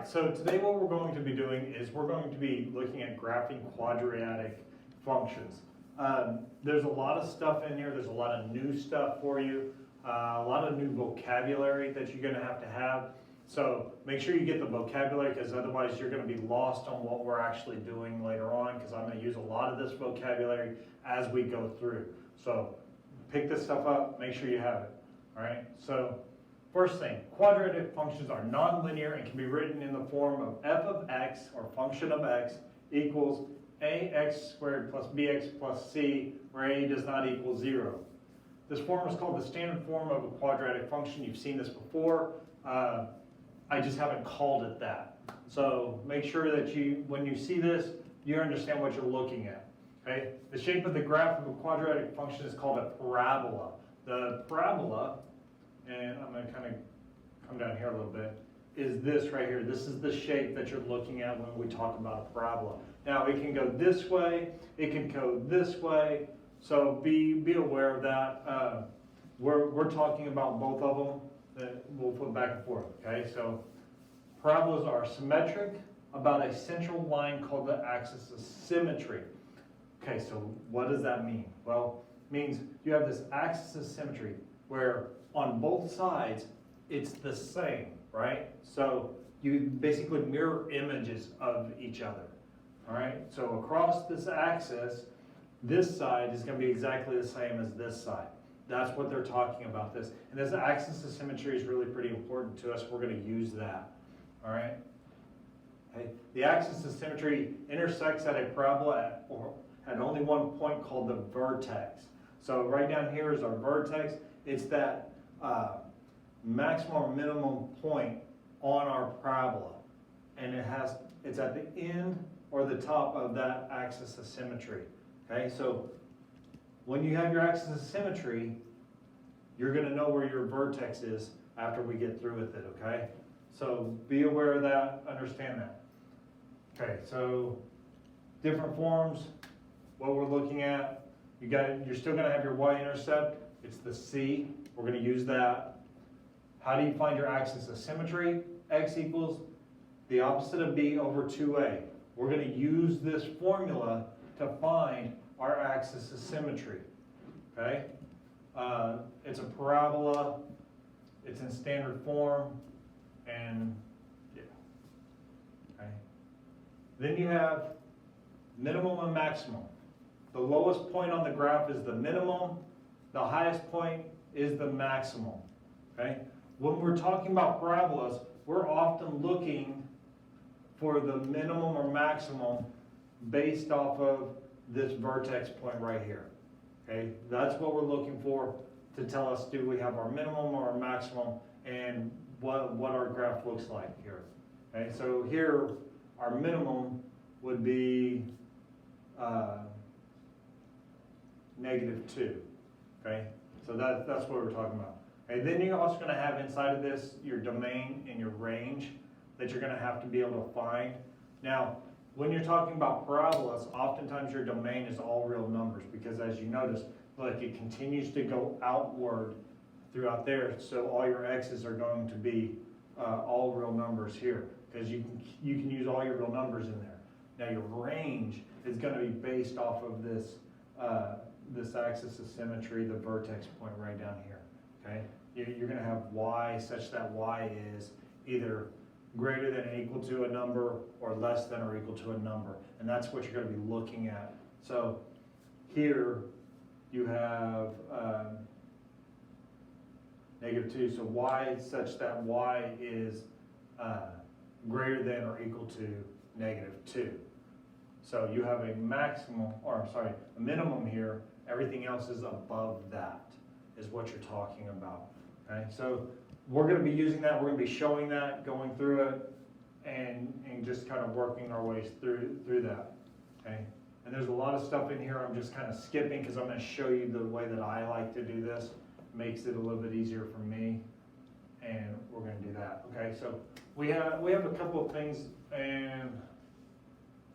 right, so today what we're going to be doing is we're going to be looking at graphing quadratic functions. There's a lot of stuff in here, there's a lot of new stuff for you, a lot of new vocabulary that you're going to have. So make sure you get the vocabulary, because otherwise you're going to be lost on what we're actually doing later on, because I'm going to use a lot of this vocabulary as we go through. So pick this stuff up, make sure you have it. All right, so first thing, quadratic functions are nonlinear and can be written in the form of f of x, or function of x, equals ax squared plus bx plus c, where a does not equal 0. This form is called the standard form of a quadratic function. You've seen this before. I just haven't called it that. So make sure that when you see this, you understand what you're looking at. Okay? The shape of the graph of a quadratic function is called a parabola. The parabola, and I'm going to kind of come down here a little bit, is this right here. This is the shape that you're looking at when we talk about a parabola. Now it can go this way, it can go this way, so be aware of that. We're talking about both of them. We'll flip back and forth, okay? So parabolas are symmetric about a central line called the axis of symmetry. Okay, so what does that mean? Well, it means you have this axis of symmetry where on both sides it's the same, right? So you basically mirror images of each other, all right? So across this axis, this side is going to be exactly the same as this side. That's what they're talking about this. And this axis of symmetry is really pretty important to us. We're going to use that, all right? Okay. The axis of symmetry intersects at a parabola at only one point called the vertex. So right down here is our vertex. It's that maximum or minimum point on our parabola. And it's at the end or the top of that axis of symmetry. Okay, so when you have your axis of symmetry, you're going to know where your vertex is after we get through with it, okay? So be aware of that, understand that. Okay, so different forms, what we're looking at, you're still going to have your y-intercept, it's the c, we're going to use that. How do you find your axis of symmetry? X equals the opposite of b over 2a. We're going to use this formula to find our axis of symmetry, okay? It's a parabola, it's in standard form, and yeah, okay? Then you have minimum and maximum. The lowest point on the graph is the minimum, the highest point is the maximum, okay? When we're talking about parabolas, we're often looking for the minimum or maximum based off of this vertex point right here, okay? That's what we're looking for to tell us, do we have our minimum or our maximum, and what our graph looks like here, okay? So here, our minimum would be -2, okay? So that's what we're talking about. Okay, then you're also going to have inside of this your domain and your range that you're going to have to be able to find. Now, when you're talking about parabolas, oftentimes your domain is all real numbers, because as you notice, like it continues to go outward throughout there, so all your x's are going to be all real numbers here, because you can use all your real numbers in there. Now your range is going to be based off of this this axis of symmetry, the vertex point right down here. Okay, you're going to have y such that y is either greater than or equal to a number or less than or equal to a number, and that's what you're going to be looking at. So here you have -2, so y such that y is greater than or equal to -2. So you have a maximum, or I'm sorry, a minimum here, everything else is above that, is what you're talking about, okay? So we're going to be using that, we're going to be showing that, going through it, and just kind of working our way through that, okay? And there's a lot of stuff in here I'm just kind of skipping, because I'm going to show you the way that I like to do this. Makes it a little bit easier for me, and we're going to do that, okay? So we have a couple of things, and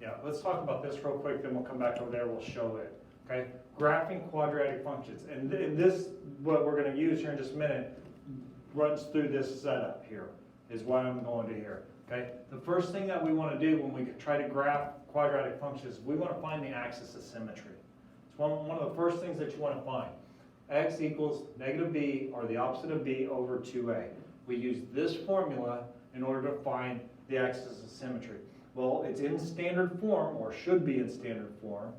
yeah, let's talk about this real quick, then we'll come back over there, we'll show it, okay? Graphing quadratic functions, and this, what we're going to use here in just a minute, runs through this setup here, is what I'm going to here. Okay, the first thing that we want to do when we try to graph quadratic functions, we want to find the axis of symmetry. It's one of the first things that you want to find. X equals negative b, or the opposite of b, over 2a. We use this formula in order to find the axis of symmetry. Well, it's in standard form, or should be in standard form.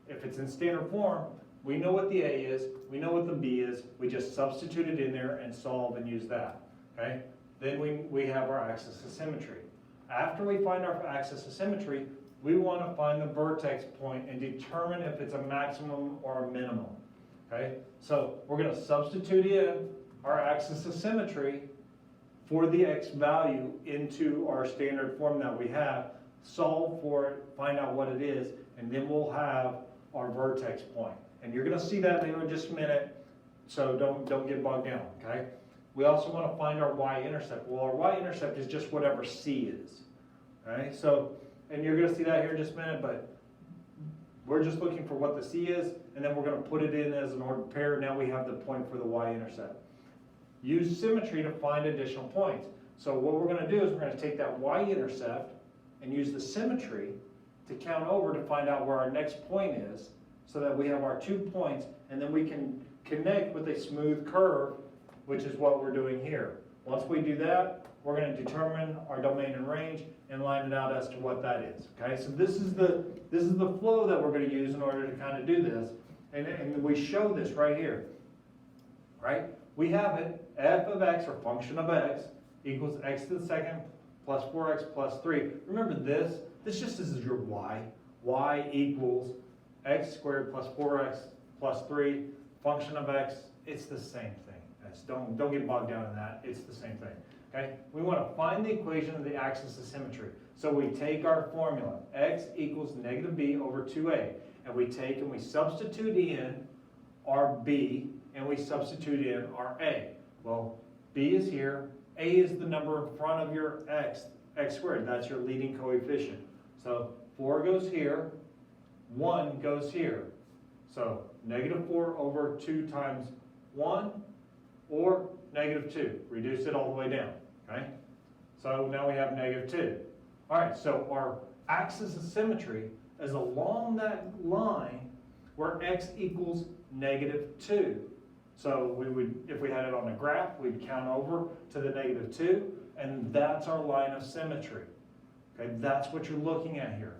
If it's in standard form, we know what the a is, we know what the b is, we just substitute it in there and solve and use that, okay? Then we have our axis of symmetry. After we find our axis of symmetry, we want to find the vertex point and determine if it's a maximum or a minimum, okay? So we're going to substitute in our axis of symmetry for the x value into our standard form that we have, solve for it, find out what it is, and then we'll have our vertex point. And you're going to see that here in just a minute, so don't get bogged down, okay? We also want to find our y-intercept. Well, our y-intercept is just whatever c is, okay? So, and you're going to see that here in just a minute, but we're just looking for what the c is, and then we're going to put it in as an ordered pair. Now we have the point for the y-intercept. Use symmetry to find additional points. So what we're going to do is we're going to take that y-intercept and use the symmetry to count over to find out where our next point is, so that we have our 2 points, and then we can connect with a smooth curve, which is what we're doing here. Once we do that, we're going to determine our domain and range and line it out as to what that is. Okay, so this is the flow that we're going to use in order to kind of do this, and we show this right here. Right? We have it, f of x, or function of x, equals x to the second plus 4x plus 3. Remember this just is your y. Y equals x squared plus 4x plus 3, function of x, it's the same thing. Don't get bogged down in that, it's the same thing. Okay? We want to find the equation of the axis of symmetry. So we take our formula, x equals negative b over 2a, and we take and we substitute in our b, and we substitute in our a. Well, b is here, a is the number in front of your x squared, that's your leading coefficient. So 4 goes here, 1 goes here. So negative 4 over 2 times 1, or negative 2. Reduce it all the way down, okay? So now we have negative 2. All right, so our axis of symmetry is along that line where x equals negative 2. So we would, if we had it on a graph, we'd count over to the negative 2, and that's our line of symmetry. Okay, that's what you're looking at here.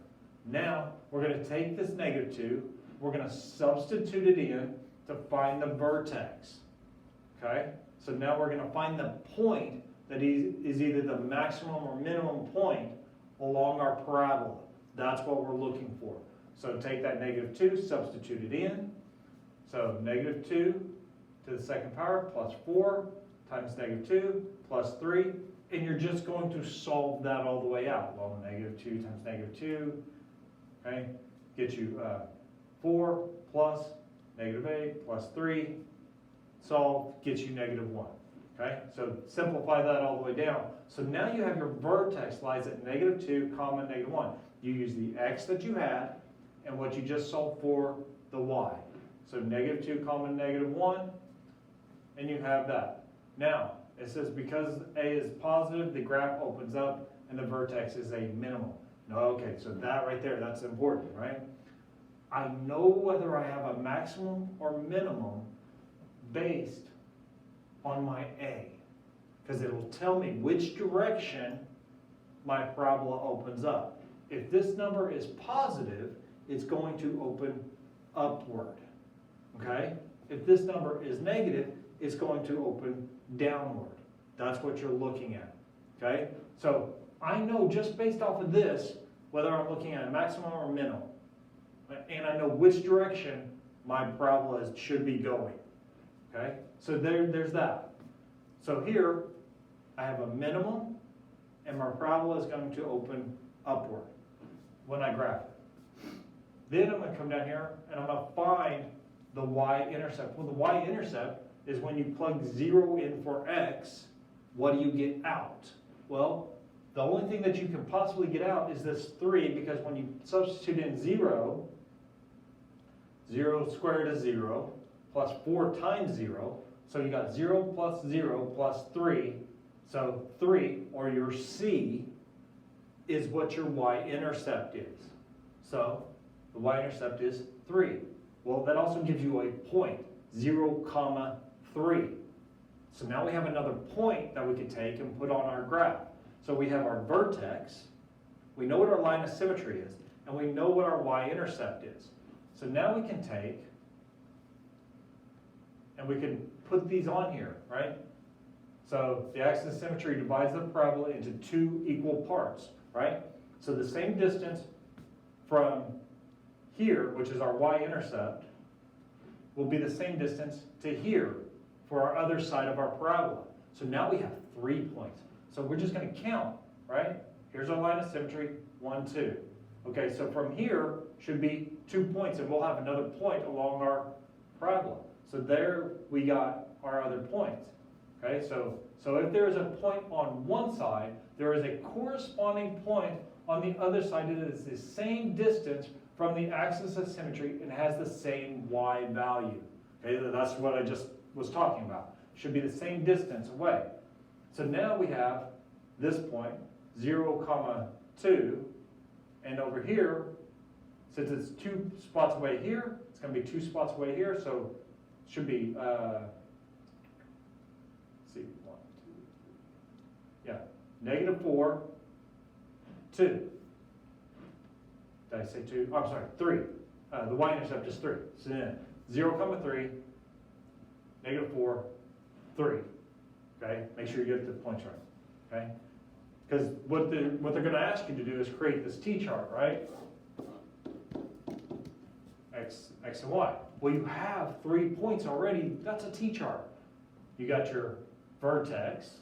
Now, we're going to take this negative 2, we're going to substitute it in to find the vertex. Okay, so now we're going to find the point that is either the maximum or minimum point along our parabola. That's what we're looking for. So take that negative 2, substitute it in. So negative 2 to the second power plus 4 times negative 2 plus 3. And you're just going to solve that all the way out. Well, negative 2 times negative 2, okay, get you 4 plus negative 8 plus 3. Solve gets you negative 1. Okay, so simplify that all the way down. So now you have your vertex lies at negative 2, comma, negative 1. You use the x that you had and what you just solved for, the y. So negative 2, comma, negative 1, and you have that. Now, it says because a is positive, the graph opens up and the vertex is a minimum. No, okay, so that right there, that's important, right? I know whether I have a maximum or minimum based on my a, because it'll tell me which direction my parabola opens up. If this number is positive, it's going to open upward, okay? If this number is negative, it's going to open downward. That's what you're looking at, okay? So I know just based off of this whether I'm looking at a maximum or minimum, and I know which direction my parabola should be going, okay? So there's that. So here I have a minimum, and my parabola is going to open upward when I graph it. Then I'm going to come down here and I'm going to find the y-intercept. Well, the y-intercept is when you plug 0 in for x, what do you get out? Well, the only thing that you can possibly get out is this 3, because when you substitute in 0, 0 squared is 0, plus 4 times 0, so you got 0 plus 0 plus 3, so 3, or your c, is what your y-intercept is. So the y-intercept is 3. Well, that also gives you a point, 0, 3. So now we have another point that we can take and put on our graph. So we have our vertex, we know what our line of symmetry is, and we know what our y-intercept is. So now we can take, and we can put these on here, right? So the axis of symmetry divides the parabola into 2 equal parts, right? So the same distance from here, which is our y-intercept, will be the same distance to here for our other side of our parabola. So now we have 3 points. So we're just going to count, right? Here's our line of symmetry, 1, 2. Okay, so from here should be 2 points, and we'll have another point along our parabola. So there we got our other points. Okay, so if there is a point on one side, there is a corresponding point on the other side that is the same distance from the axis of symmetry and has the same y value. Okay, that's what I just was talking about. Should be the same distance away. So now we have this point, 0, 2, and over here, since it's 2 spots away here, it's going to be 2 spots away here, so it should be, let's see, 1, 2, 3, yeah, -4, 2. Did I say 2? Oh, I'm sorry, 3. The y-intercept is 3. So then 0, 3, -4, 3. Okay, make sure you get the points right. Okay, because what they're going to ask you to do is create this t-chart, right? X and y. Well, you have 3 points already. That's a t-chart. You got your vertex,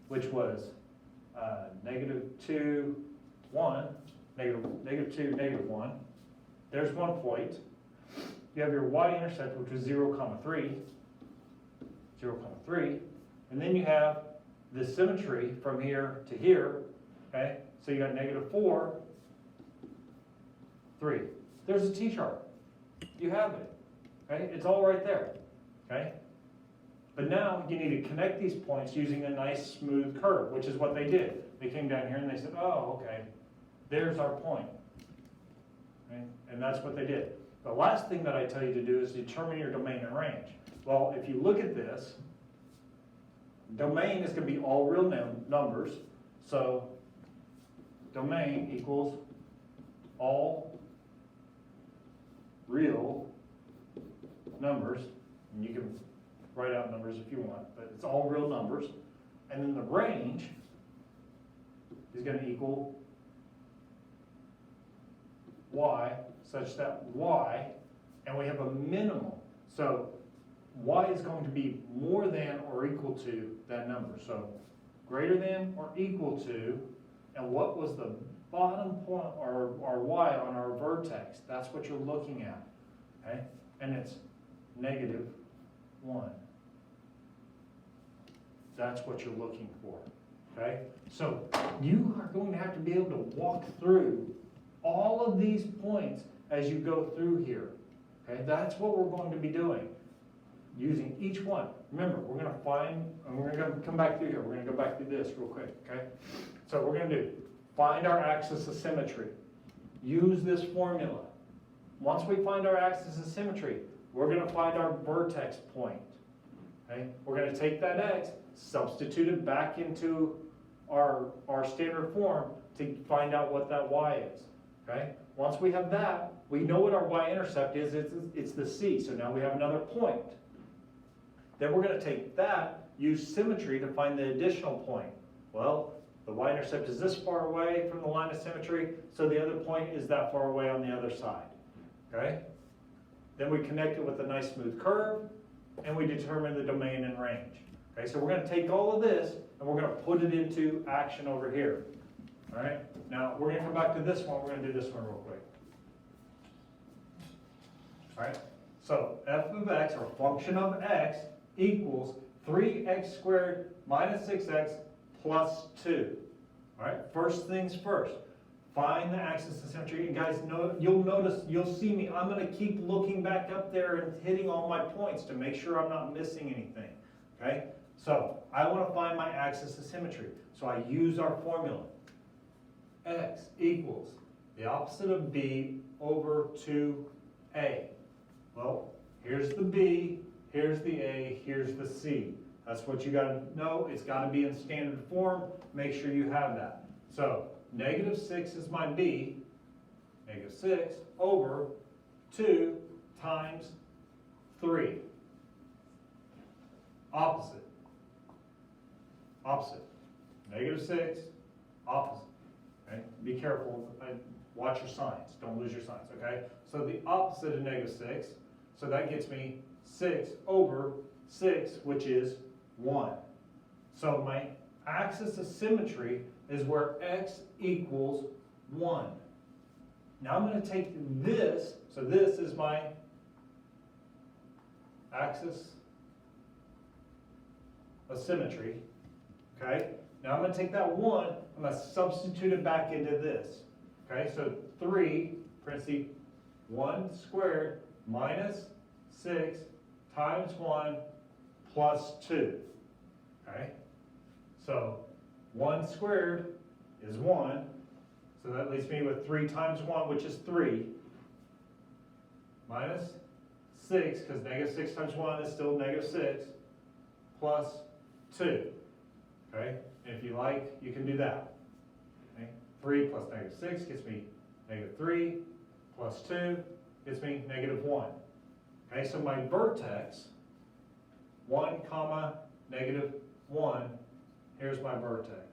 which was -2, 1, -2, -1. There's 1 point. You have your y-intercept, which was 0, 3, 0, 3, and then you have the symmetry from here to here. Okay, so you got -4, 3. There's a t-chart. You have it. Okay, it's all right there. Okay, but now you need to connect these points using a nice smooth curve, which is what they did. They came down here and they said, oh, okay, there's our point. Okay? And that's what they did. The last thing that I tell you to do is determine your domain and range. Well, if you look at this, domain is going to be all real numbers. So domain equals all real numbers. And you can write out numbers if you want, but it's all real numbers. And then the range is going to equal y, such that y, and we have a minimal. So y is going to be more than or equal to that number. So greater than or equal to, and what was the bottom point, or y on our vertex? That's what you're looking at. Okay? And it's -1. That's what you're looking for. Okay? So you are going to have to be able to walk through all of these points as you go through here. Okay? That's what we're going to be doing, using each one. Remember, we're going to find, and we're going to come back through here. We're going to go back through this real quick. Okay? So we're going to do, find our axis of symmetry. Use this formula. Once we find our axis of symmetry, we're going to find our vertex point. Okay? We're going to take that x, substitute it back into our standard form to find out what that y is. Okay? Once we have that, we know what our y-intercept is. It's the c. So now we have another point. Then we're going to take that, use symmetry to find the additional point. Well, the y-intercept is this far away from the line of symmetry, so the other point is that far away on the other side. Okay? Then we connect it with a nice smooth curve, and we determine the domain and range. Okay, so we're going to take all of this, and we're going to put it into action over here. All right? Now, we're going to come back to this one. We're going to do this one real quick. All right? So, f of x, or function of x, equals 3x squared minus 6x plus 2. All right? First things first. Find the axis of symmetry. And guys, you'll notice, you'll see me. I'm going to keep looking back up there and hitting all my points to make sure I'm not missing anything. Okay? So, I want to find my axis of symmetry. So I use our formula. x equals the opposite of b over 2a. Well, here's the b, here's the a, here's the c. That's what you gotta know. It's gotta be in standard form. Make sure you have that. So, -6 is my b, -6 over 2 times 3. Opposite. Opposite. -6, opposite. Okay? Be careful. Watch your signs. Don't lose your signs. Okay? So the opposite of -6. So that gets me 6 over 6, which is 1. So my axis of symmetry is where x equals 1. Now I'm going to take this. So this is my axis of symmetry. Okay? Now I'm going to take that 1, I'm going to substitute it back into this. Okay? So 3, parentheses, 1 squared minus 6 times 1 plus 2. Okay? So 1 squared is 1. So that leaves me with 3 times 1, which is 3. Minus 6, because -6 times 1 is still -6, plus 2. Okay? And if you like, you can do that. Okay? 3 plus -6 gets me -3, plus 2 gets me -1. Okay, so my vertex, 1 comma -1, here's my vertex.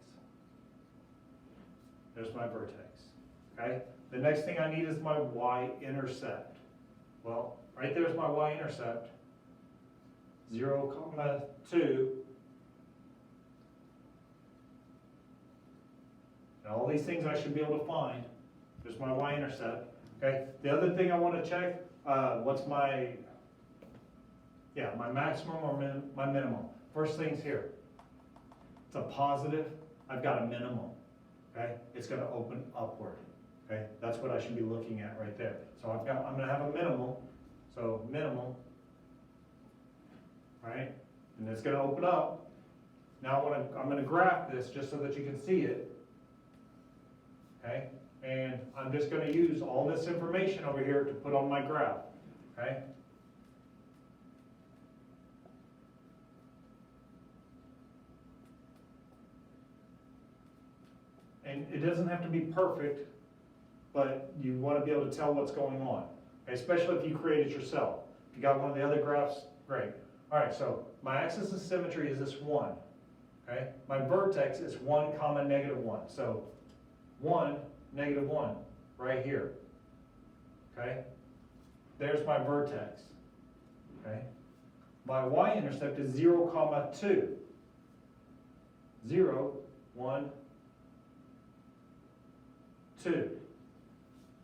There's my vertex. Okay? The next thing I need is my y-intercept. Well, right there's my y-intercept, 0, 2. And all these things I should be able to find. There's my y-intercept. Okay. The other thing I want to check, what's my maximum or my minimum. First thing's here. It's a positive. I've got a minimum. Okay. It's going to open upward. Okay. That's what I should be looking at right there. So I'm going to have a minimum. So minimum. Right. And it's going to open up. Now I'm going to graph this just so that you can see it. Okay, and I'm just going to use all this information over here to put on my graph. Okay. And it doesn't have to be perfect, but you want to be able to tell what's going on. Okay? Especially if you create it yourself. If you got one of the other graphs, great. All right, so my axis of symmetry is this 1. Okay, my vertex is 1 comma -1. So 1, -1, right here. Okay? There's my vertex. Okay? My y-intercept is 0, 2. 0, 1, 2.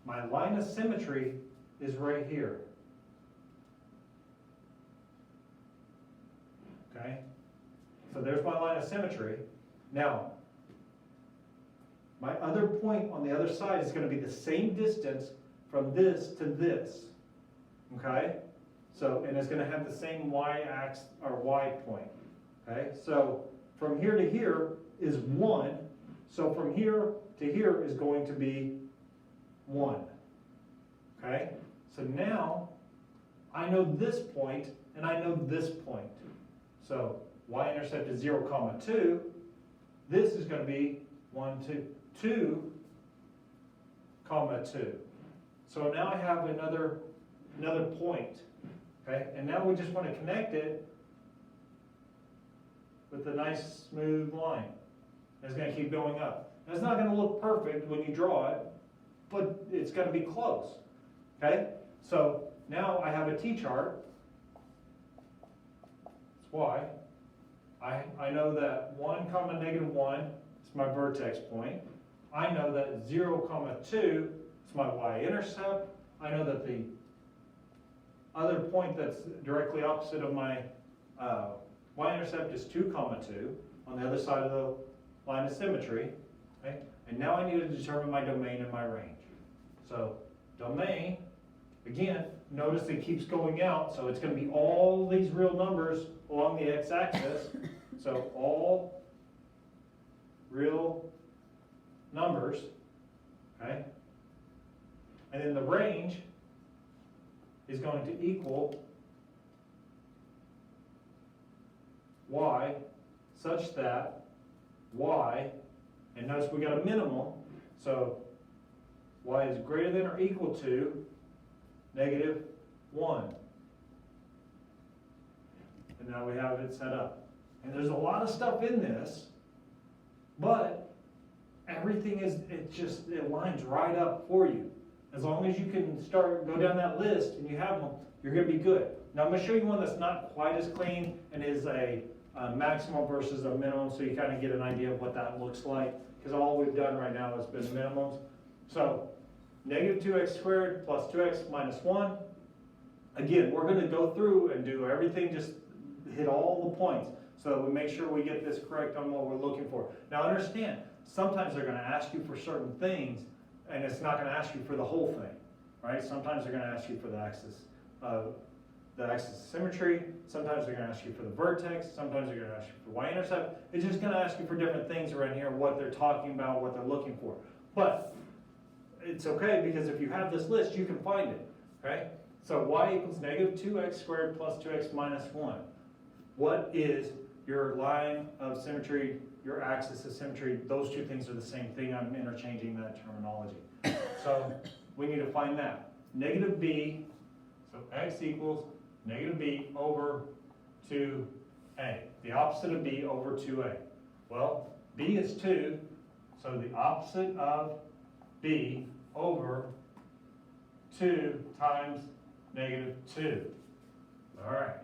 My line of symmetry is right here. Okay? So there's my line of symmetry. Now, my other point on the other side is going to be the same distance from this to this. Okay? So, and it's going to have the same y-axis or y point. Okay? So, from here to here is 1. So, from here to here is going to be 1. Okay? So now, I know this point and I know this point. So, y-intercept is 0, 2. This is going to be 1, 2. 2, 2. So now I have another point. Okay, and now we just want to connect it with a nice smooth line. It's going to keep going up. Now, it's not going to look perfect when you draw it, but it's going to be close. Okay, so now I have a t-chart. That's why I know that 1, -1 is my vertex point. I know that 0, 2 is my y-intercept. I know that the other point that's directly opposite of my y-intercept is 2, 2 on the other side of the line of symmetry. Okay? And now I need to determine my domain and my range. So domain, again, notice it keeps going out, so it's going to be all these real numbers along the x-axis. So all real numbers, And then the range is going to equal y such that y, and notice we got a minimum, so y is greater than or equal to -1. And now we have it set up. And there's a lot of stuff in this, but everything it lines right up for you. As long as you can go down that list and you have them, you're going to be good. Now I'm going to show you one that's not quite as clean and is a maximum versus a minimum, so you kind of get an idea of what that looks like, because all we've done right now has been minimums. So -2x squared plus 2x minus 1. Again, we're going to go through and do everything, just hit all the points so that we make sure we get this correct on what we're looking for. Now understand, sometimes they're going to ask you for certain things and it's not going to ask you for the whole thing, right? Sometimes they're going to ask you for the axis of symmetry, sometimes they're going to ask you for the vertex, sometimes they're going to ask you for y-intercept. It's just going to ask you for different things around here, what they're talking about, what they're looking for. But it's okay, because if you have this list, you can find it, okay? So y equals -2x squared plus 2x minus 1. What is your line of symmetry, your axis of symmetry? Those two things are the same thing. I'm interchanging that terminology. So we need to find that. -b, so x equals -b over 2a. The opposite of b over 2a. Well, b is 2, so the opposite of b over 2 times -2. All right.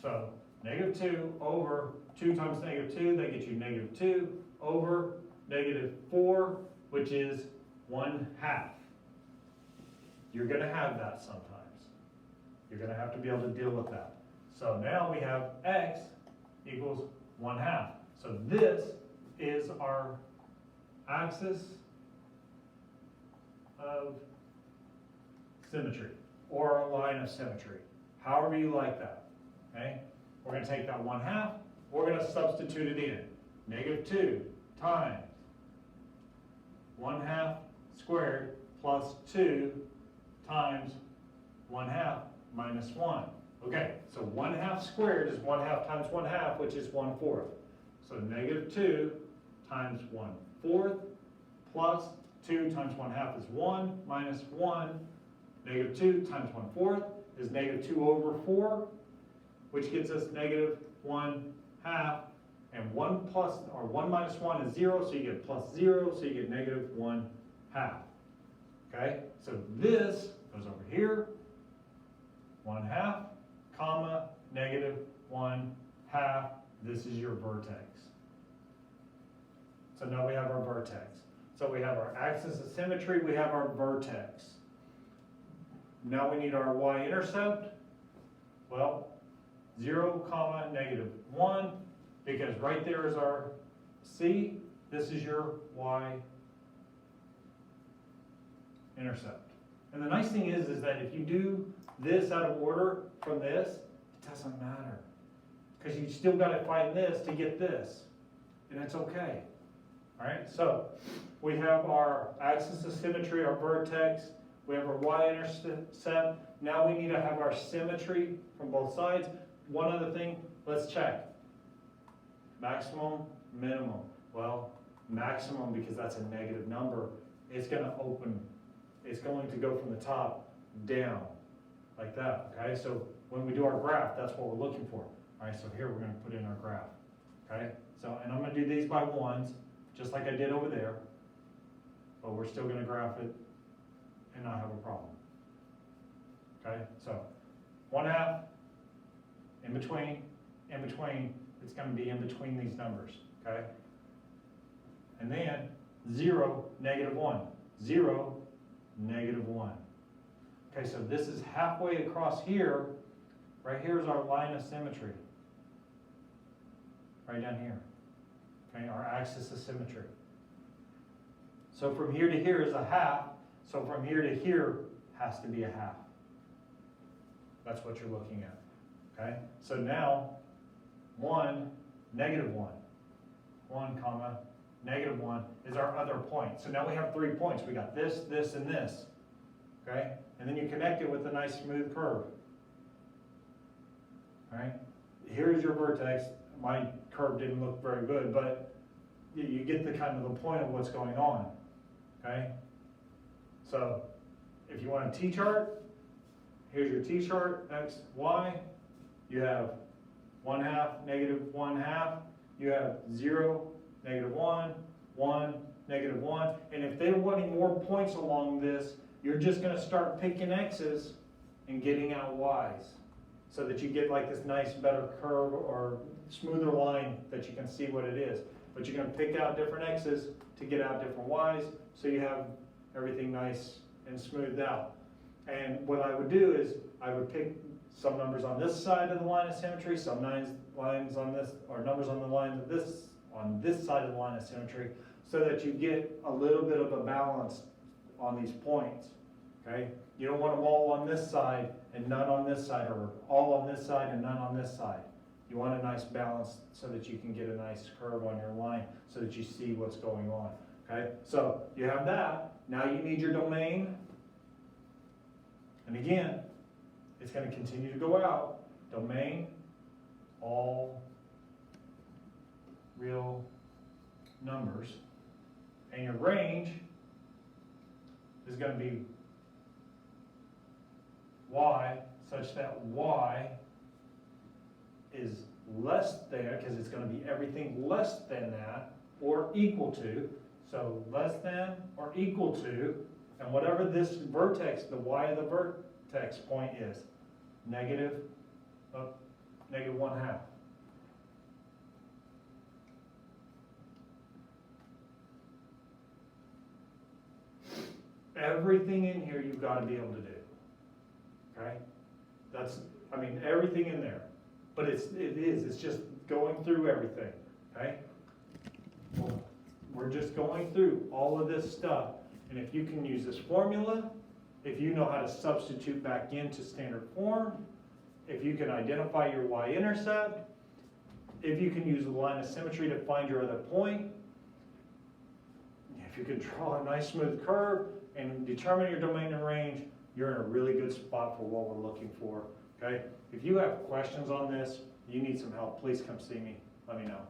So -2 over 2 times -2, that gets you -2 over -4, which is 1/2. You're going to have that sometimes. You're going to have to be able to deal with that. So now we have x equals 1/2. So this is our axis of symmetry, or a line of symmetry, however you like that. Okay? We're going to take that 1/2, we're going to substitute it in. -2 times 1/2 squared plus 2 times 1/2 minus 1. Okay, so 1/2 squared is 1/2 times 1/2, which is 1/4. So -2 times 1/4 plus 2 times 1/2 is 1 minus 1. -2 times 1/4 is -2 over 4, which gets us -1/2. And 1 minus 1 is 0, so you get plus 0, so you get -1/2. Okay, so this goes over here, 1/2, comma, -1/2. This is your vertex. So now we have our vertex. So we have our axis of symmetry, we have our vertex. Now we need our y-intercept. Well, 0, comma, -1, because right there is our C. This is your y-intercept. And the nice thing is that if you do this out of order from this, it doesn't matter. Because you still got to find this to get this. And it's okay. All right, so we have our axis of symmetry, our vertex. We have our y-intercept. Now we need to have our symmetry from both sides. One other thing, let's check. Maximum, minimum. Well, maximum, because that's a negative number, it's going to open. It's going to go from the top down, like that, okay? So when we do our graph, that's what we're looking for. All right, so here we're going to put in our graph, okay? So, and I'm going to do these by ones, just like I did over there, but we're still going to graph it and not have a problem. Okay, so 1/2, in between, it's going to be in between these numbers, okay? And then 0, -1, 0, -1. Okay, so this is halfway across here. Right here is our line of symmetry. Right down here. Okay, our axis of symmetry. So from here to here is a 1/2. So from here to here has to be a 1/2. That's what you're looking at. Okay? So now 1, -1. 1, comma, -1 is our other point. So now we have 3 points. We got this, this, and this. okay? And then you connect it with a nice smooth curve, all right? Here's your vertex. My curve didn't look very good, but you get the kind of the point of what's going on, okay? So if you want a t-chart, here's your t-chart, x, y. You have 1/2, -1/2. You have 0, -1, 1, -1. And if they're wanting more points along this, you're just going to start picking x's and getting out y's, so that you get like this nice, better curve or smoother line that you can see what it is. But you're going to pick out different x's to get out different y's, so you have everything nice and smoothed out. And what I would do is I would pick some numbers on this side of the line of symmetry, some lines on this, or numbers on the line of this, on this side of the line of symmetry, so that you get a little bit of a balance on these points, okay? You don't want them all on this side and none on this side, or all on this side and none on this side. You want a nice balance so that you can get a nice curve on your line, so that you see what's going on, okay? So you have that. Now you need your domain. And again, it's going to continue to go out. Domain, all real numbers. And your range is going to be y, such that y is less than, because it's going to be everything less than that, or equal to. So less than or equal to, and whatever this vertex, the y of the vertex point is, -1/2. Everything in here you've got to be able to do, okay? That's, I mean, everything in there. But it's just going through everything, okay? Well, we're just going through all of this stuff. And if you can use this formula, if you know how to substitute back into standard form, if you can identify your y-intercept, if you can use the line of symmetry to find your other point, if you can draw a nice smooth curve and determine your domain and range, you're in a really good spot for what we're looking for, okay? If you have questions on this, you need some help, please come see me. Let me know.